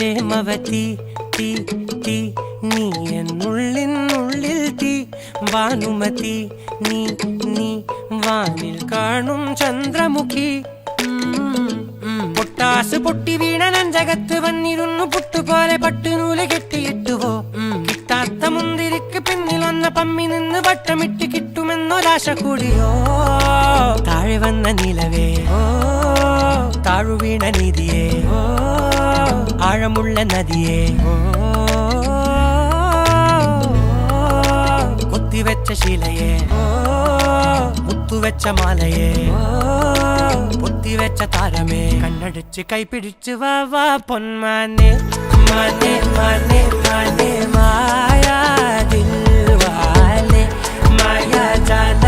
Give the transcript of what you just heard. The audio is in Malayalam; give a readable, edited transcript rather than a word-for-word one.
പ്രേമവതി തീ തീ നീ എന്നുള്ളിൽ തീ ഭാനുമതി നീ നീ വാനിൽ കാണും ചന്ദ്രമുഖി പൊട്ടാസ് പൊട്ടി വീണ നെഞ്ചകത്ത് വന്നിരുന്നു പുട്ടുപോലെ പട്ടുനൂല് കെട്ടിയിട്ടുവോ കിട്ടാത്ത മുന്തിരിക്ക് പിന്നിൽ വന്ന പമ്മി നിന്ന് വട്ടമിട്ട് കിട്ടുമെന്നൊരാശ കൂടിയോ താഴെ വന്ന നിലവേ താഴു വീണ നിധിയേ ആഴമുള്ള നദിയേ കൊത്തിവെച്ച ശിലയേ മുത്തുവെച്ച മാലയേ പൊത്തിവെച്ച താരമേ കണ്ണടിച്ച് കൈപിടിച്ച് വാ വാ പൊന്മാനെ മാനെ മാനെ മാനെ മായാ ദിൽവാലെ മായാ ജാല